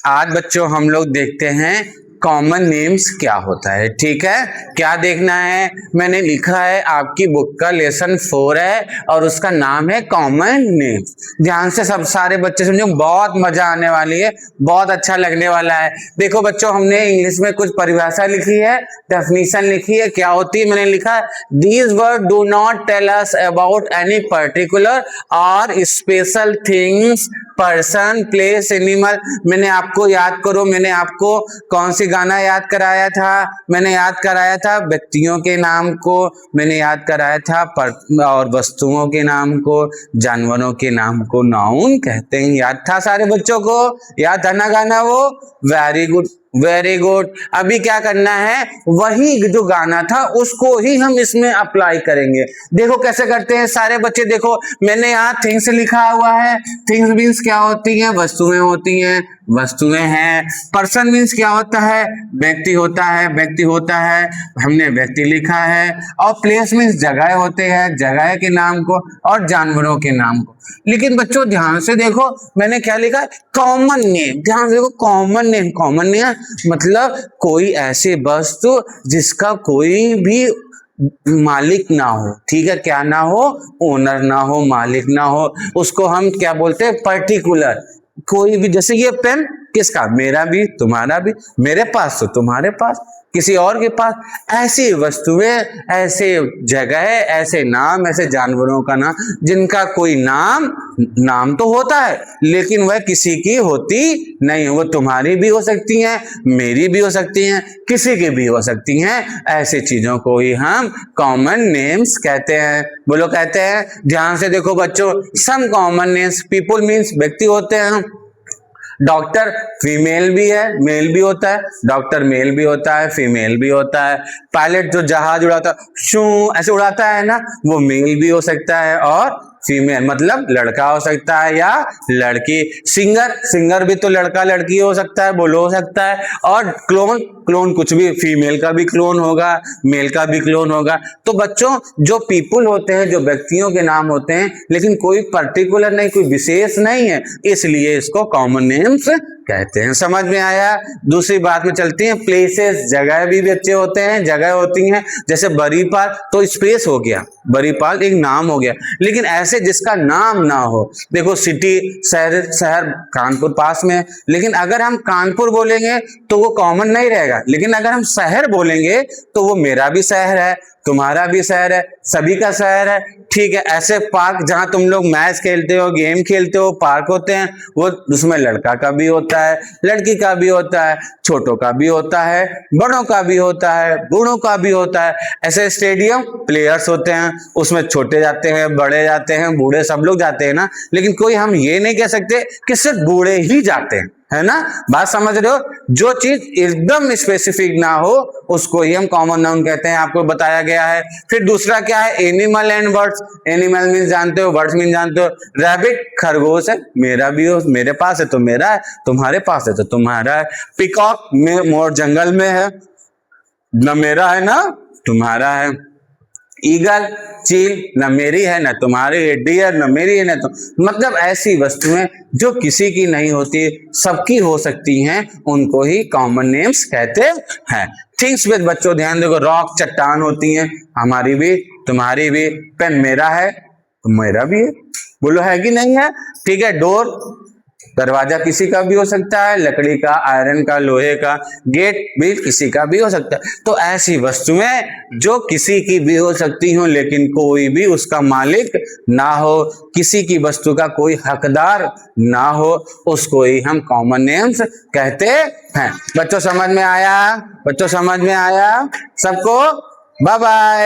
आज बच्चों हम लोग देखते हैं कॉमन नेम्स क्या होता है। ठीक है, क्या देखना है? मैंने लिखा है, आपकी बुक का लेसन 4 है और उसका नाम है कॉमन नेम्स। ध्यान से सब सारे बच्चे समझो, बहुत मजा आने वाली है, बहुत अच्छा लगने वाला है। देखो बच्चों, हमने इंग्लिश में कुछ परिभाषा लिखी है, डेफिनेशन लिखी है। क्या होती है? मैंने लिखा है, these word do not tell us about any particular और special things, person, place, animal. मैंने आपको याद करो, मैंने आपको कौन सी गाना याद कराया था? मैंने याद कराया था व्यक्तियों के नाम को, मैंने याद कराया था और वस्तुओं के नाम को, जानवरों के नाम को नाउन कहते हैं। याद था सारे बच्चों को? याद था ना गाना वो? Very good, very good. अभी क्या करना है, वही जो गाना था उसको ही हम इसमें अप्लाई करेंगे। देखो कैसे करते हैं सारे बच्चे। देखो मैंने यहाँ थिंग्स लिखा हुआ है। थिंग्स मीन्स क्या होती है? वस्तुएं होती हैं, वस्तुएं हैं। पर्सन मीन्स क्या होता है? व्यक्ति होता है, व्यक्ति होता है, हमने व्यक्ति लिखा है। और प्लेस मीन्स जगह होते हैं, जगह के नाम को, और जानवरों के नाम को। लेकिन बच्चों ध्यान से देखो, मैंने क्या लिखा है? Common name. ध्यान से देखो, कॉमन नेम। कॉमन नेम मतलब कोई ऐसी वस्तु जिसका कोई भी मालिक ना हो। ठीक है, क्या ना हो? ओनर ना हो, मालिक ना हो। उसको हम क्या बोलते हैं? पर्टिकुलर। कोई भी, जैसे ये पेन किसका? मेरा भी, तुम्हारा भी, मेरे पास तो तुम्हारे पास, किसी और के पास। ऐसी वस्तुएं, ऐसे जगह, ऐसे नाम, ऐसे जानवरों का नाम जिनका कोई नाम तो होता है लेकिन वह किसी की होती नहीं। वो तुम्हारी भी हो सकती हैं, मेरी भी हो सकती हैं, किसी की भी हो सकती हैं। ऐसी चीजों को ही हम कॉमन नेम्स कहते हैं। बोलो, कहते हैं। ध्यान से देखो बच्चों, some common names, people means व्यक्ति होते हैं। डॉक्टर फीमेल भी है, मेल भी होता है। डॉक्टर मेल भी होता है, फीमेल भी होता है। पायलट जो जहाज उड़ाता है, शू ऐसे उड़ाता है ना, वो मेल भी हो सकता है और फीमेल मतलब लड़का हो सकता है या लड़की। सिंगर भी तो लड़का लड़की हो सकता है, बोलो हो सकता है। और क्लोन कुछ भी, फीमेल का भी क्लोन होगा, मेल का भी क्लोन होगा। तो बच्चों जो पीपल होते हैं, जो व्यक्तियों के नाम होते हैं, लेकिन कोई पर्टिकुलर नहीं, कोई विशेष नहीं है, इसलिए इसको कॉमन नेम्स कहते हैं। समझ में आया? दूसरी बात में चलती हैं, प्लेसेस, जगह भी बच्चे होते हैं, जगह होती हैं। जैसे बरीपाल तो स्पेस हो गया, बरीपाल एक नाम हो गया। लेकिन ऐसे जिसका नाम ना हो, देखो सिटी, शहर कानपुर पास में है, लेकिन अगर हम कानपुर बोलेंगे तो वो कॉमन नहीं रहेगा। लेकिन अगर हम शहर बोलेंगे तो वो मेरा भी शहर है, तुम्हारा भी शहर है, सभी का शहर है। ठीक है, ऐसे पार्क जहां तुम लोग मैच खेलते हो, गेम खेलते हो, पार्क होते हैं, वो उसमें लड़का का भी होता है, लड़की का भी होता है, छोटों का भी होता है, बड़ों का भी होता है, बूढ़ों का भी होता है। ऐसे स्टेडियम, प्लेयर्स होते हैं, उसमें छोटे जाते हैं, बड़े जाते हैं, बूढ़े सब लोग जाते हैं ना। लेकिन कोई हम ये नहीं कह सकते कि सिर्फ बूढ़े ही जाते हैं, है ना? बात समझ रहे हो? जो चीज एकदम स्पेसिफिक ना हो उसको ही हम कॉमन नाउन कहते हैं, आपको बताया गया है। फिर दूसरा क्या है? Animal and birds. Animal mean जानते हो, बर्ड्स मीन जानते हो। रैबिट खरगोश है, मेरा भी हो, मेरे पास है तो मेरा है, तुम्हारे पास है तो तुम्हारा है। पिकॉक में मोर जंगल में है, न मेरा है ना तुम्हारा है। ईगल, चील न मेरी है न तुम्हारी है। डियर न मेरी है न तो, मतलब ऐसी वस्तुएं जो किसी की नहीं होती, सबकी हो सकती हैं, उनको ही कॉमन नेम्स कहते हैं। थिंग्स पे बच्चों ध्यान देखो, रॉक चट्टान होती हैं, हमारी भी तुम्हारी भी। पेन मेरा है तो मेरा भी है, बोलो है कि नहीं है? ठीक है। डोर, दरवाजा किसी का भी हो सकता है, लकड़ी का, आयरन का, लोहे का। गेट भी किसी का भी हो सकता है। तो ऐसी वस्तुएं जो किसी की भी हो सकती हो लेकिन कोई भी उसका मालिक ना हो, किसी की वस्तु का कोई हकदार ना हो, उसको ही हम कॉमन नेम्स कहते हैं। बच्चों समझ में आया? बच्चों समझ में आया सबको? Bye bye.